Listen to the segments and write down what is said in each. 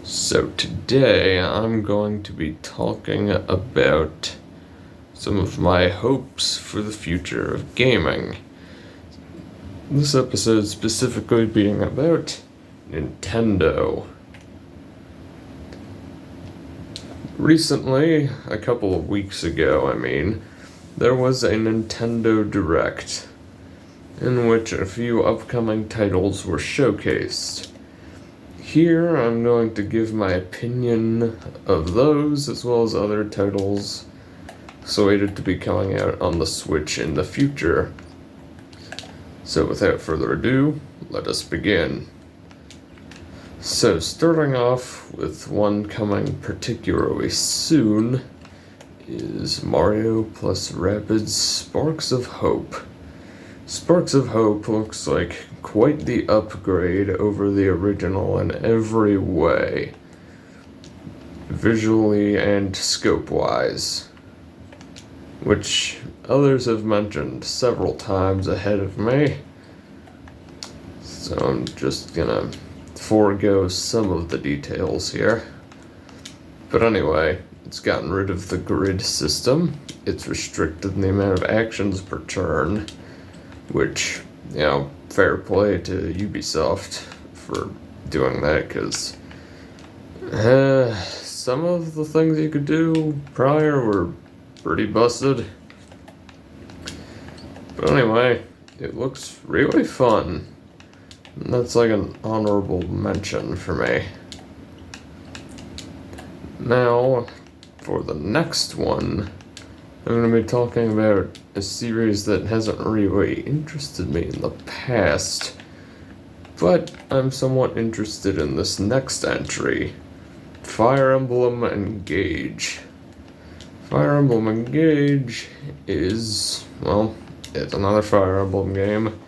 So today I'm going to be talking about some of my hopes for the future of gaming. This episode specifically being about Nintendo. Recently, a couple of weeks ago, there was a Nintendo Direct in which a few upcoming titles were showcased. Here, I'm going to give my opinion of those, as well as other titles slated to be coming out on the Switch in the future. So without further ado, let us begin. So starting off with one coming particularly soon is Mario plus Rabbids Sparks of Hope. Sparks of Hope looks like quite the upgrade over the original in every way, visually and scope-wise, which others have mentioned several times ahead of me, so I'm just gonna forego some of the details here. But anyway, it's gotten rid of the grid system, it's restricted the amount of actions per turn, which, fair play to Ubisoft for doing that, because some of the things you could do prior were pretty busted. But anyway, it looks really fun. And that's like an honorable mention for me. Now, for the next one, I'm going to be talking about a series that hasn't really interested me in the past, but I'm somewhat interested in this next entry, Fire Emblem Engage. Fire Emblem Engage is, it's another Fire Emblem game,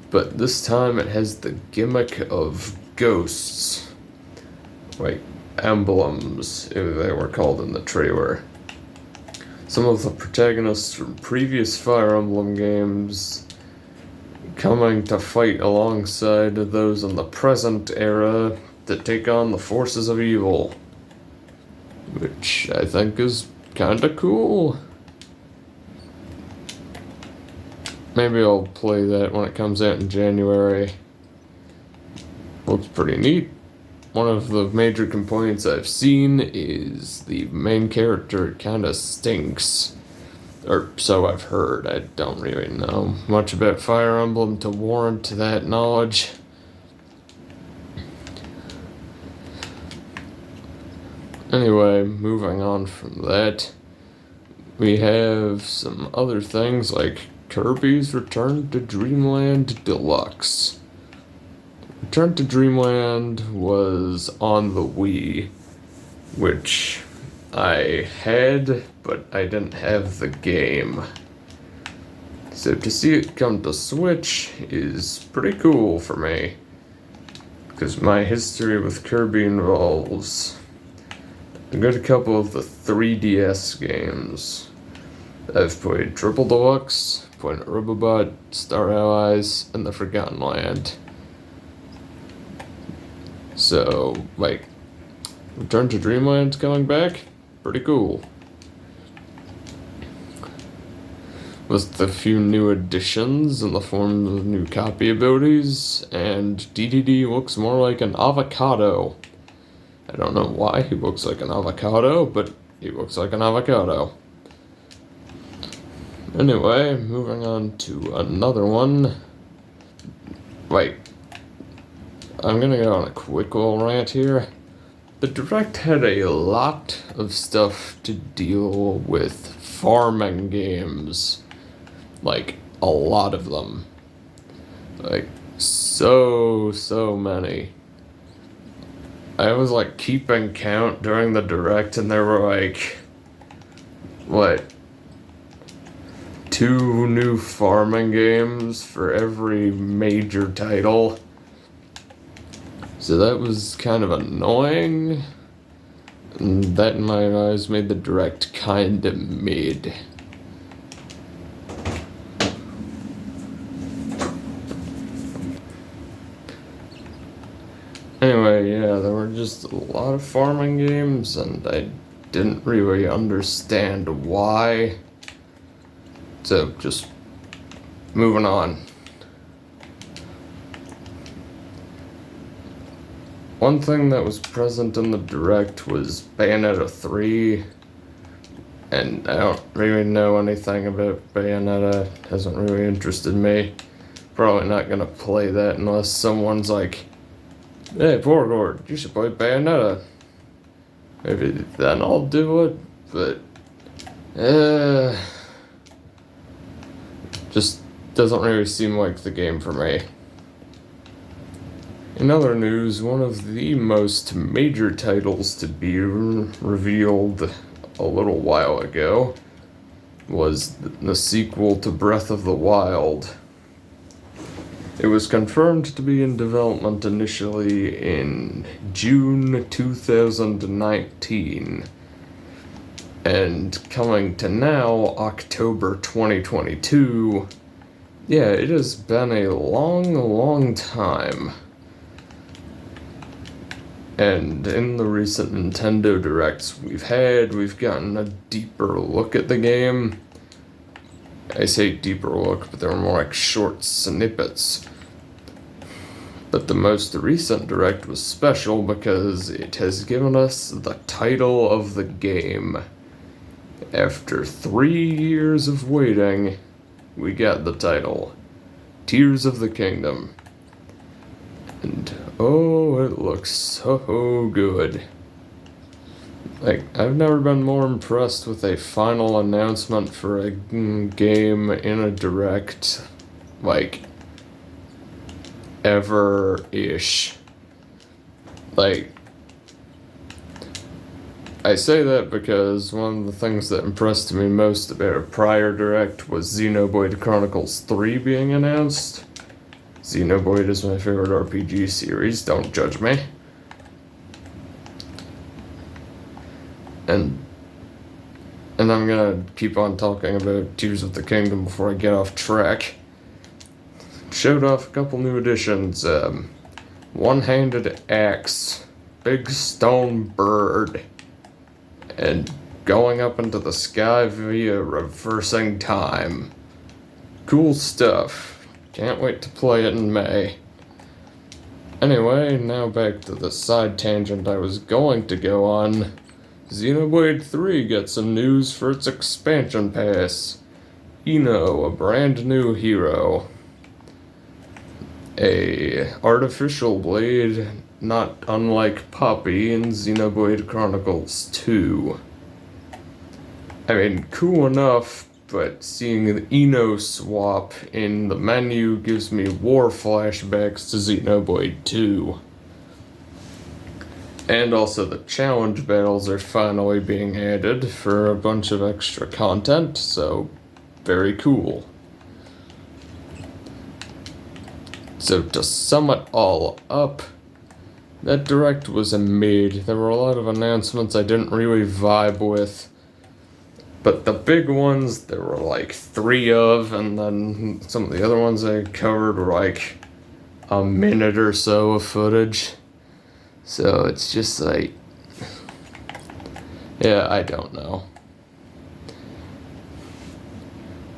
but this time it has the gimmick of ghosts, like emblems, they were called in the trailer. Some of the protagonists from previous Fire Emblem games coming to fight alongside those in the present era that take on the forces of evil, which I think is kinda cool. Maybe I'll play that when it comes out in January. Looks pretty neat. One of the major complaints I've seen is the main character kinda stinks. Or so I've heard. I don't really know much about Fire Emblem to warrant that knowledge. Anyway, moving on from that, we have some other things like Kirby's Return to Dreamland Deluxe. Return to Dreamland was on the Wii, which I had, but I didn't have the game. So to see it come to Switch is pretty cool for me, because my history with Kirby involves a good couple of the 3DS games. I've played Triple Deluxe, Planet Robobot, Star Allies, and The Forgotten Land. So, Return to Dreamland's coming back? Pretty cool. With a few new additions in the form of new copy abilities, and DDD looks more like an avocado. I don't know why he looks like an avocado, but he looks like an avocado. Anyway, moving on to another one. I'm gonna go on a quick little rant here. The Direct had a lot of stuff to deal with farming games. A lot of them. So many. I was keeping count during the Direct, and there were 2 new farming games for every major title. So that was kind of annoying, and that in my eyes made the Direct kinda mid. Anyway, yeah, there were just a lot of farming games, and I didn't really understand why. So, just moving on. One thing that was present in the Direct was Bayonetta 3, and I don't really know anything about Bayonetta. Hasn't really interested me. Probably not gonna play that unless someone's like, "Hey, Borgord, you should play Bayonetta." Maybe then I'll do it, but just doesn't really seem like the game for me. In other news, one of the most major titles to be revealed a little while ago was the sequel to Breath of the Wild. It was confirmed to be in development initially in June 2019, and coming to now, October 2022, yeah, it has been a long time. And in the recent Nintendo Directs we've gotten a deeper look at the game. I say deeper look, but they were more like short snippets. But the most recent Direct was special because it has given us the title of the game. After 3 years of waiting, we got the title, Tears of the Kingdom. And oh, it looks so good. Like, I've never been more impressed with a final announcement for a game in a Direct, like, ever-ish. Like, I say that because one of the things that impressed me most about a prior Direct was Xenoblade Chronicles 3 being announced. Xenoblade is my favorite RPG series, don't judge me. And I'm gonna keep on talking about Tears of the Kingdom before I get off track. Showed off a couple new additions. One-handed axe, big stone bird, and going up into the sky via reversing time. Cool stuff. Can't wait to play it in May. Anyway, now back to the side tangent I was going to go on. Xenoblade 3 got some news for its expansion pass. Ino, a brand new hero. A artificial blade, not unlike Poppy in Xenoblade Chronicles 2. I mean, cool enough, but seeing the Ino swap in the menu gives me war flashbacks to Xenoblade 2. And also the challenge battles are finally being added for a bunch of extra content, so very cool. So to sum it all up, that Direct was a mid. There were a lot of announcements I didn't really vibe with. But the big ones, there were like 3 of, and then some of the other ones I covered were like a minute or so of footage. So it's just like, yeah, I don't know.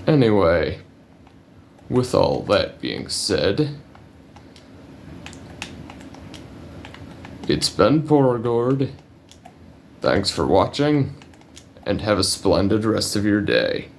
Anyway, with all that being said, it's been Borgord. Thanks for watching, and have a splendid rest of your day.